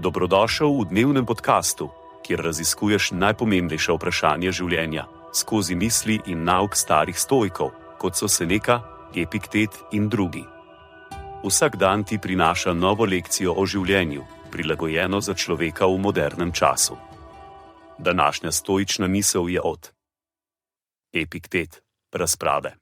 Dobrodošel v dnevnem podkastu, kjer raziskuješ najpomembnejša vprašanja življenja skozi misli in nauk starih stoikov, kot so Seneca, Epiktet in drugi. Vsak dan ti prinaša novo lekcijo o življenju, prilagojeno za človeka v modernem času. Današnja stoična misel je od Epiktet, razprave.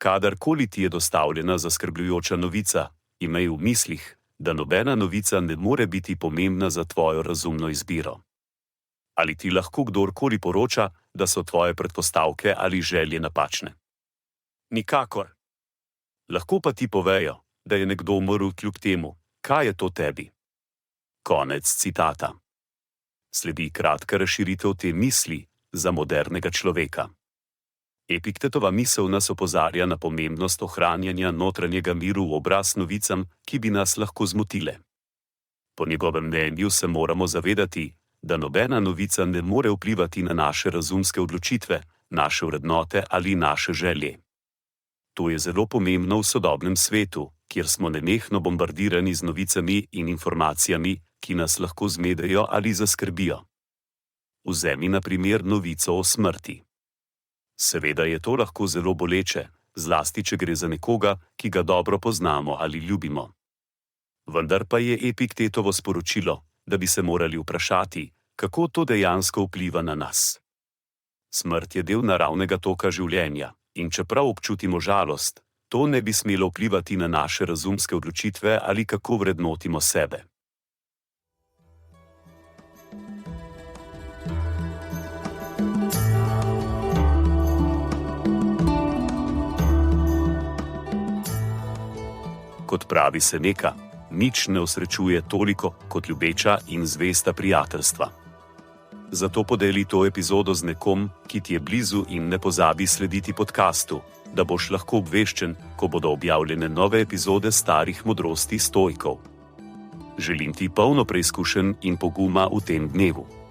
Kadarkoli ti je dostavljena zaskrbljujoča novica, imej v mislih, da nobena novica ne more biti pomembna za tvojo razumno izbiro. Ali ti lahko kdorkoli poroča, da so tvoje predpostavke ali želje napačne? Nikakor. Lahko pa ti povejo, da je nekdo umrl kljub temu, kaj je to tebi? Konec citata. Sledi kratka razširitev te misli za modernega človeka. Epiktetova misel nas opozarja na pomembnost ohranjanja notranjega miru v obraz novicam, ki bi nas lahko zmotile. Po njegovem mnenju se moramo zavedati, da nobena novica ne more vplivati na naše razumske odločitve, naše vrednote ali naše želje. To je zelo pomembno v sodobnem svetu, kjer smo nenehno bombardirani z novicami in informacijami, ki nas lahko zmedejo ali zaskrbijo. Vzemi na primer novico o smrti. Seveda je to lahko zelo boleče, zlasti če gre za nekoga, ki ga dobro poznamo ali ljubimo. Vendar pa je Epiktetovo sporočilo, da bi se morali vprašati, kako to dejansko vpliva na nas. Smrt je del naravnega toka življenja, in čeprav občutimo žalost, to ne bi smelo vplivati na naše razumske odločitve ali kako vrednotimo sebe. Kot pravi Seneca, nič ne osrečuje toliko kot ljubeča in zvesta prijateljstva. Zato podeli to epizodo z nekom, ki ti je blizu in ne pozabi slediti podkastu, da boš lahko obveščen, ko bodo objavljene nove epizode starih modrosti stoikov. Želim ti polno preizkušenj in poguma v tem dnevu.